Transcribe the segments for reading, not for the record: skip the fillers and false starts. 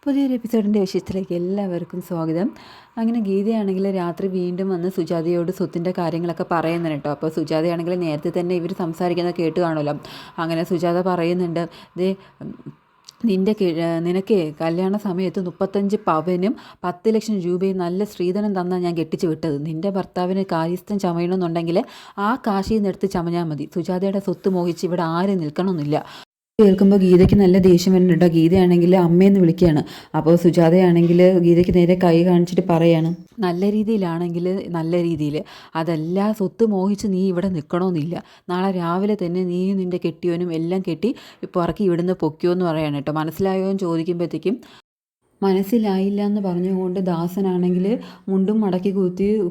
പുതിയൊരു എപ്പിസോഡിൻ്റെ വിശേഷത്തിലേക്ക് എല്ലാവർക്കും സ്വാഗതം. അങ്ങനെ ഗീതയാണെങ്കിൽ രാത്രി വീണ്ടും വന്ന് സുജാതയോട് സ്വത്തിൻ്റെ കാര്യങ്ങളൊക്കെ പറയുന്നുണ്ട് കേട്ടോ. അപ്പോൾ സുജാതയാണെങ്കിൽ നേരത്തെ തന്നെ ഇവർ സംസാരിക്കുന്നത് കേട്ട് കാണുമല്ലോ. അങ്ങനെ സുജാത പറയുന്നുണ്ട്, ദേ നിനക്ക് കല്യാണ സമയത്ത് 35 പവനും 10 ലക്ഷം രൂപയും നല്ല സ്ത്രീധനം തന്നാൽ ഞാൻ കെട്ടിച്ച് വിട്ടത്. നിൻ്റെ ഭർത്താവിന് കാര്യസ്ഥം ചമയണമെന്നുണ്ടെങ്കിൽ ആ കാശിൽ നിന്ന് എടുത്ത് ചമഞ്ഞാൽ മതി. സുജാതയുടെ സ്വത്ത് മോഹിച്ച് ഇവിടെ ആരും നിൽക്കണമെന്നില്ല. കേൾക്കുമ്പോൾ ഗീതയ്ക്ക് നല്ല ദേഷ്യം വരുന്നുണ്ടോ. ഗീതയാണെങ്കിൽ അമ്മയെന്ന് വിളിക്കുകയാണ്. അപ്പോൾ സുജാതയാണെങ്കിൽ ഗീതയ്ക്ക് നേരെ കൈ കാണിച്ചിട്ട് പറയാണ്, നല്ല രീതിയിലാണെങ്കിൽ നല്ല രീതിയിൽ, അതല്ല സ്വത്ത് മോഹിച്ച് നീ ഇവിടെ നിൽക്കണമെന്നില്ല. നാളെ രാവിലെ തന്നെ നീയും നിൻ്റെ കെട്ടിയവനും എല്ലാം കെട്ടി പുറക്കി ഇവിടുന്ന് പൊക്കിയോ എന്ന് പറയാണ് കേട്ടോ. മനസ്സിലായോ എന്ന് ചോദിക്കുമ്പോഴത്തേക്കും മനസ്സിലായില്ല എന്ന് പറഞ്ഞുകൊണ്ട് ദാസനാണെങ്കിൽ മുണ്ടും മടക്കി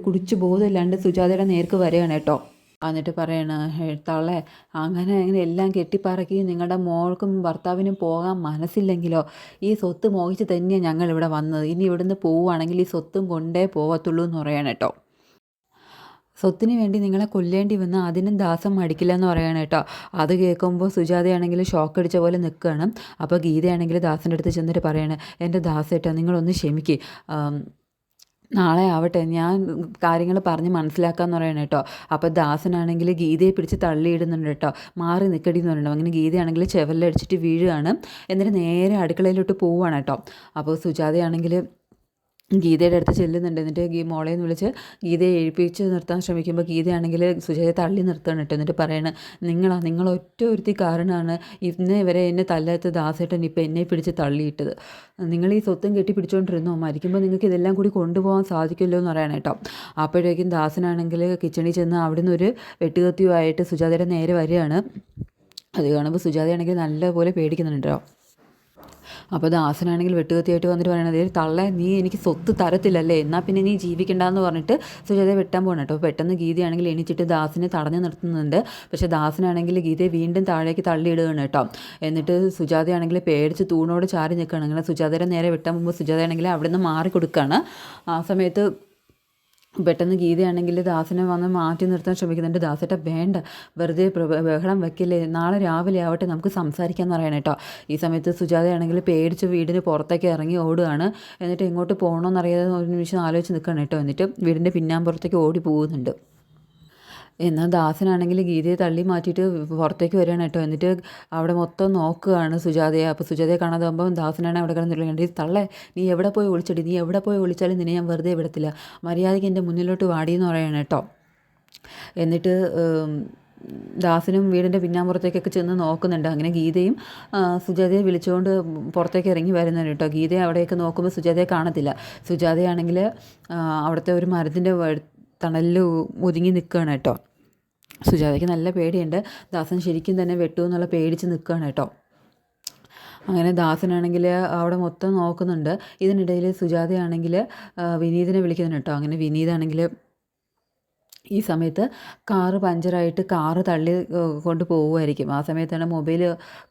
കുടിച്ച് ബോധമില്ലാണ്ട് സുജാതയുടെ നേർക്ക് വരികയാണ് കേട്ടോ. എന്നിട്ട് പറയണ, തള്ളേ, അങ്ങനെ എല്ലാം കെട്ടിപ്പറക്കി നിങ്ങളുടെ മോൾക്കും ഭർത്താവിനും പോകാൻ മനസ്സില്ലെങ്കിലോ ഈ സ്വത്ത് മോഹിച്ച് തന്നെയാണ് ഞങ്ങൾ ഇവിടെ വന്നത്. ഇനി ഇവിടുന്ന് പോവുകയാണെങ്കിൽ ഈ സ്വത്തും കൊണ്ടേ പോകത്തുള്ളൂ എന്ന് പറയണം കേട്ടോ. സ്വത്തിന് വേണ്ടി നിങ്ങളെ കൊല്ലേണ്ടി വന്ന് അതിനും ദാസം മടിക്കില്ല എന്ന് പറയണം കേട്ടോ. അത് കേൾക്കുമ്പോൾ സുജാതയാണെങ്കിൽ ഷോക്ക് അടിച്ച പോലെ നിൽക്കുകയാണ്. അപ്പോൾ ഗീതയാണെങ്കിൽ ദാസൻ്റെ അടുത്ത് ചെന്നിട്ട് പറയണേ, എൻ്റെ ദാസേട്ടാ നിങ്ങളൊന്ന് ക്ഷമിക്ക്, നാളെ ആവട്ടെ, ഞാൻ കാര്യങ്ങൾ പറഞ്ഞ് മനസ്സിലാക്കാമെന്ന് പറയണം കേട്ടോ. അപ്പോൾ ദാസനാണെങ്കിൽ ഗീതയെ പിടിച്ച് തള്ളിയിടുന്നുണ്ട് കേട്ടോ. മാറി നിൽക്കടി എന്ന് പറയുന്നുണ്ട്. അങ്ങനെ ഗീതയാണെങ്കിൽ ചെവലിലടിച്ചിട്ട് വീഴുകയാണ്. എന്നിട്ട് നേരെ അടുക്കളയിലോട്ട് പോവുകയാണ് കേട്ടോ. അപ്പോൾ സുജാതയാണെങ്കിൽ ഗീതയുടെ അടുത്ത് ചെല്ലുന്നുണ്ട്. എന്നിട്ട് മോളേന്ന് വിളിച്ച് ഗീതയെ എഴുപ്പിച്ച് നിർത്താൻ ശ്രമിക്കുമ്പോൾ ഗീതയാണെങ്കിൽ സുജാതയെ തള്ളി നിർത്തുകയാണ് കേട്ടോ. എന്നിട്ട് പറയണ, നിങ്ങൾ ഒറ്റ ഒരുത്തി കാരണമാണ് ഇന്ന് വരെ എന്നെ തല്ലാത്ത ദാസേട്ടൻ ഇപ്പം എന്നെ പിടിച്ച് തള്ളിയിട്ടത്. നിങ്ങൾ ഈ സ്വത്തും കെട്ടി പിടിച്ചുകൊണ്ടിരുന്നോ, മരിക്കുമ്പോൾ നിങ്ങൾക്ക് ഇതെല്ലാം കൂടി കൊണ്ടുപോകാൻ സാധിക്കുമല്ലോ എന്ന് പറയണം കേട്ടോ. അപ്പോഴേക്കും ദാസനാണെങ്കിൽ കിച്ചണിൽ ചെന്ന് അവിടുന്ന് ഒരു വെട്ടുകത്തിയുമായിട്ട് സുജാതയുടെ നേരെ വരികയാണ്. അത് കാണുമ്പോൾ സുജാതയാണെങ്കിൽ നല്ലപോലെ പേടിക്കുന്നുണ്ട് കേട്ടോ. അപ്പോൾ ദാസനാണെങ്കിൽ വെട്ടുകത്തിയായിട്ട് വന്നിട്ട് പറയണത്, തള്ളേ നീ എനിക്ക് സ്വത്ത് തരത്തില്ലല്ലേ, എന്നാൽ പിന്നെ നീ ജീവിക്കണ്ടെന്ന് പറഞ്ഞിട്ട് സുജാതയെ വെട്ടാൻ പോകണം കേട്ടോ. അപ്പോൾ പെട്ടെന്ന് ഗീതയാണെങ്കിൽ എണീച്ചിട്ട് ദാസിനെ തടഞ്ഞു നിർത്തുന്നുണ്ട്. പക്ഷേ ദാസനാണെങ്കിൽ ഗീതയെ വീണ്ടും താഴേക്ക് തള്ളിയിടുകയാണ് കേട്ടോ. എന്നിട്ട് സുജാതയാണെങ്കിൽ പേടിച്ച് തൂണോട് ചാരി നിൽക്കുകയാണ്. അങ്ങനെ സുജാതയുടെ നേരെ വെട്ടാൻ പോകുമ്പോൾ സുജാതയാണെങ്കിൽ അവിടെ നിന്ന് മാറി കൊടുക്കുകയാണ്. ആ സമയത്ത് പെട്ടെന്ന് ഗീതയാണെങ്കിൽ ദാസിനെ വന്ന് മാറ്റി നിർത്താൻ ശ്രമിക്കുന്നുണ്ട്. ദാസേട്ട വേണ്ട, വെറുതെ ബഹളം വെക്കില്ലേ, നാളെ രാവിലെ ആവട്ടെ നമുക്ക് സംസാരിക്കാമെന്ന് പറയണം കേട്ടോ. ഈ സമയത്ത് സുജാതയാണെങ്കിൽ പേടിച്ച് വീടിന് പുറത്തേക്ക് ഇറങ്ങി ഓടുകയാണ്. എന്നിട്ട് എങ്ങോട്ട് പോകണമെന്നറിയാതെ ഒരു നിമിഷം ആലോചിച്ച് നിൽക്കുകയാണ് കേട്ടോ. എന്നിട്ട് വീടിൻ്റെ പിന്നാമ്പുറത്തേക്ക് ഓടി പോകുന്നുണ്ട്. എന്നാൽ ദാസനാണെങ്കിൽ ഗീതയെ തള്ളി മാറ്റിയിട്ട് പുറത്തേക്ക് വരികയാണ് കേട്ടോ. എന്നിട്ട് അവിടെ മൊത്തം നോക്കുകയാണ് സുജാതയെ. അപ്പോൾ സുജാതയെ കാണാതെ ആകുമ്പോൾ ദാസനാണ് അവിടെ കിടന്നിട്ടുണ്ട്. ഈ തള്ളേ, നീ എവിടെ പോയി ഒളിച്ചടി, നീ എവിടെ പോയി ഒളിച്ചാലും നിന്നെ ഞാൻ വെറുതെ വിടത്തില്ല, മര്യാദയ്ക്ക് എൻ്റെ മുന്നിലോട്ട് വാടിയെന്ന് പറയണം കേട്ടോ. എന്നിട്ട് ദാസനും വീടിൻ്റെ പിന്നാമ്പുറത്തേക്കൊക്കെ ചെന്ന് നോക്കുന്നുണ്ട്. അങ്ങനെ ഗീതയും സുജാതയെ വിളിച്ചുകൊണ്ട് പുറത്തേക്ക് ഇറങ്ങി വരുന്നുണ്ട് കേട്ടോ. ഗീതയെ അവിടെയൊക്കെ നോക്കുമ്പോൾ സുജാതയെ കാണത്തില്ല. സുജാതയാണെങ്കിൽ അവിടുത്തെ ഒരു മരത്തിൻ്റെ തണലിൽ ഒതുങ്ങി നിൽക്കുകയാണ് കേട്ടോ. സുജാതയ്ക്ക് നല്ല പേടിയുണ്ട്. ദാസൻ ശരിക്കും തന്നെ വെട്ടു എന്നുള്ള പേടിച്ച് നിൽക്കുകയാണ് കേട്ടോ. അങ്ങനെ ദാസനാണെങ്കിൽ അവിടെ മൊത്തം നോക്കുന്നുണ്ട്. ഇതിനിടയിൽ സുജാതയാണെങ്കിൽ വിനീതിനെ വിളിക്കുന്നുണ്ട് കേട്ടോ. അങ്ങനെ വിനീതാണെങ്കിൽ ഈ സമയത്ത് കാറ് പഞ്ചറായിട്ട് കാറ് തള്ളി കൊണ്ട് പോവുമായിരിക്കും. ആ സമയത്താണ് മൊബൈൽ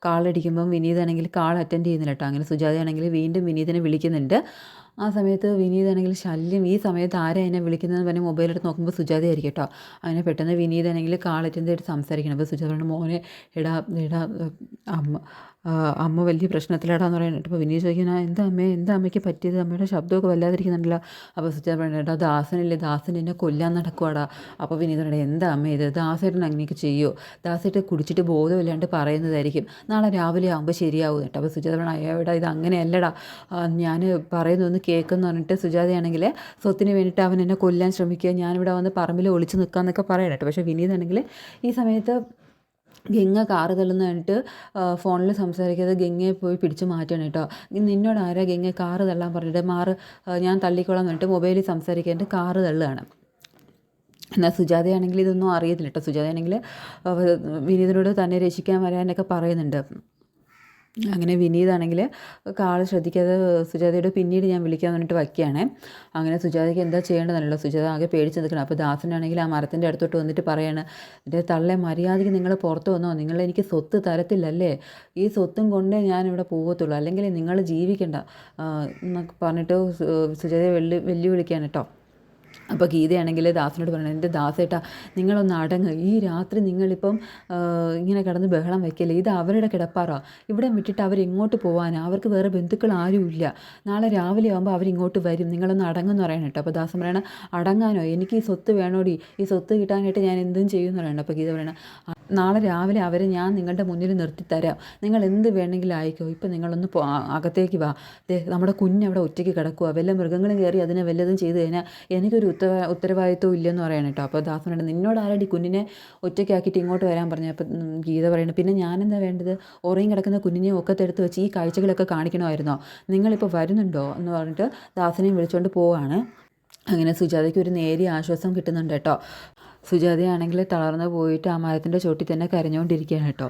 കാളടിക്കുമ്പം വിനീതാണെങ്കിൽ കാൾ അറ്റൻഡ് ചെയ്യുന്നില്ല കേട്ടോ. അങ്ങനെ സുജാതയാണെങ്കിൽ വീണ്ടും വിനീതിനെ വിളിക്കുന്നുണ്ട്. ആ സമയത്ത് വിനീതാണെങ്കിൽ ശല്യം, ഈ സമയത്ത് ആരാ എന്നെ വിളിക്കുന്നതെന്ന് പറഞ്ഞ് മൊബൈലെടുത്ത് നോക്കുമ്പോൾ സുജാതയായിരിക്കും കേട്ടോ. അങ്ങനെ പെട്ടെന്ന് വിനീതാണെങ്കിൽ കാൾ അറ്റൻഡ് ചെയ്തിട്ട് സംസാരിക്കണം. അപ്പോൾ സുജാത പറഞ്ഞു, മോനെ എടാ അമ്മ വലിയ പ്രശ്നത്തിലാടാന്ന് പറയാനായിട്ട്. അപ്പോൾ വിനീത് ചോദിക്കുന്നത്, എന്താ അമ്മയ്ക്ക് പറ്റിയത്, അമ്മയുടെ ശബ്ദമൊക്കെ വല്ലാതിരിക്കുന്നുണ്ടല്ലോ. അപ്പോൾ സുജാത പറഞ്ഞു, എടാ ദാസനില്ലേ, ദാസൻ എന്നെ കൊല്ലാൻ നടക്കുവാടാ. അപ്പോൾ വിനീത് പറഞ്ഞു, എന്താ അമ്മ ഇത്, ദാസേട്ടൻ അങ്ങനെയൊക്കെ ചെയ്യുമോ, ദാസേട്ടൻ കുടിച്ചിട്ട് ബോധമില്ലാണ്ട് പറയുന്നതായിരിക്കും, നാളെ രാവിലെ ആകുമ്പോൾ ശരിയാവും കേട്ടോ. അപ്പോൾ സുജാത പറഞ്ഞു, അയ്യോടാ ഇത് അങ്ങനെയല്ലടാ, ഞാൻ പറയുന്നൊന്ന് കേൾക്കുമെന്ന് പറഞ്ഞിട്ട് സുജാതയാണെങ്കിൽ സ്വത്തിന് വേണ്ടിയിട്ട് അവൻ എന്നെ കൊല്ലാൻ ശ്രമിക്കുക, ഞാനിവിടെ വന്ന് പറമ്പിൽ ഒളിച്ച് നിൽക്കാമെന്നൊക്കെ പറയണം കേട്ടോ. പക്ഷേ വിനീതാണെങ്കിൽ ഈ സമയത്ത് ഗംഗ കാറ് തള്ളുന്നതായിട്ട് ഫോണിൽ സംസാരിക്കാതെ ഗംഗയെ പോയി പിടിച്ച് മാറ്റണം കേട്ടോ. നിന്നോട് ആരാ ഗംഗ കാറ് തള്ളാൻ പറഞ്ഞിട്ട്, മാറ് ഞാൻ തള്ളിക്കോളാൻ പറഞ്ഞിട്ട് മൊബൈലിൽ സംസാരിക്കാനായിട്ട് കാറ് തള്ളുകയാണ്. എന്നാൽ സുജാതയാണെങ്കിൽ ഇതൊന്നും അറിയത്തില്ല കേട്ടോ. സുജാതയാണെങ്കിൽ വിനീതിനോട് തന്നെ രക്ഷിക്കാൻ വരാനൊക്കെ പറയുന്നുണ്ട്. അങ്ങനെ വിനീതാണെങ്കിൽ കാൾ ശ്രദ്ധിക്കാതെ സുജാതയോട് പിന്നീട് ഞാൻ വിളിക്കാൻ വേണ്ടിയിട്ട് വയ്ക്കുകയാണ്. അങ്ങനെ സുജാതയ്ക്ക് എന്താ ചെയ്യേണ്ടതല്ലോ, സുജാത ആകെ പേടിച്ച് നിൽക്കണം. അപ്പോൾ ദാസനാണെങ്കിൽ ആ മരത്തിൻ്റെ അടുത്തോട്ട് വന്നിട്ട് പറയാണ്, എൻ്റെ തള്ളെ മര്യാദയ്ക്ക് നിങ്ങൾ പുറത്ത് വന്നോ, നിങ്ങൾ എനിക്ക് സ്വത്ത് തരത്തില്ലല്ലേ, ഈ സ്വത്തും കൊണ്ടേ ഞാനിവിടെ പോകത്തുള്ളൂ, അല്ലെങ്കിൽ നിങ്ങൾ ജീവിക്കണ്ട എന്നൊക്കെ പറഞ്ഞിട്ട് സുജാതയെ വെല്ലുവിളിക്കുകയാണ് കേട്ടോ. അപ്പോൾ ഗീതയാണെങ്കിൽ ദാസിനോട് പറയണം, എൻ്റെ ദാസേട്ടാ നിങ്ങളൊന്ന് അടങ്ങ്, ഈ രാത്രി നിങ്ങളിപ്പം ഇങ്ങനെ കിടന്ന് ബഹളം വയ്ക്കല്ലേ, ഇത് അവരുടെ കിടപ്പാറോ, ഇവിടെ വിട്ടിട്ട് അവരെങ്ങോട്ട് പോകാനാണ്, അവർക്ക് വേറെ ബന്ധുക്കൾ ആരുമില്ല, നാളെ രാവിലെ ആകുമ്പോൾ അവരിങ്ങോട്ട് വരും, നിങ്ങളൊന്ന് അടങ്ങുമെന്ന് പറയണം കേട്ടോ. അപ്പോൾ ദാസൻ പറയണം, അടങ്ങാനോ, എനിക്ക് ഈ സ്വത്ത് വേണോടി, ഈ സ്വത്ത് കിട്ടാനായിട്ട് ഞാൻ എന്തും ചെയ്യുമെന്ന് പറയണം. അപ്പോൾ ഗീത പറയണം, നാളെ രാവിലെ അവരെ ഞാൻ നിങ്ങളുടെ മുന്നിൽ നിർത്തിത്തരാം, നിങ്ങൾ എന്ത് വേണമെങ്കിലും ആയിക്കോ, ഇപ്പം നിങ്ങളൊന്ന് അകത്തേക്ക് വാ, നമ്മുടെ കുഞ്ഞവിടെ ഒറ്റയ്ക്ക് കിടക്കുക, വല്ല മൃഗങ്ങളും കയറി അതിനെ വല്ലതും ചെയ്ത് കഴിഞ്ഞാൽ എനിക്കൊരു ഉത്തരവാദിത്വം ഇല്ലെന്ന് പറയണം കേട്ടോ. അപ്പോൾ ദാസൻ പറയണം, നിന്നോട് ആരടി കുഞ്ഞിനെ ഒറ്റയ്ക്കാക്കിയിട്ട് ഇങ്ങോട്ട് വരാൻ പറഞ്ഞു. അപ്പം ഗീത പറയണം, പിന്നെ ഞാനെന്താ വേണ്ടത്, ഉറങ്ങി കിടക്കുന്ന കുഞ്ഞിനെ ഒക്കത്തെടുത്ത് വെച്ച് ഈ കാഴ്ചകളൊക്കെ കാണിക്കണമായിരുന്നോ, നിങ്ങളിപ്പോൾ വരുന്നുണ്ടോ എന്ന് പറഞ്ഞിട്ട് ദാസനെയും വിളിച്ചുകൊണ്ട് പോവുകയാണ്. അങ്ങനെ സുജാതയ്ക്ക് ഒരു നേരിയ ആശ്വാസം കിട്ടുന്നുണ്ട് കേട്ടോ. സുജാതയാണെങ്കിൽ തളർന്നു പോയിട്ട് ആ മരത്തിൻ്റെ ചോട്ടിൽ തന്നെ കരഞ്ഞുകൊണ്ടിരിക്കുകയാണ് കേട്ടോ.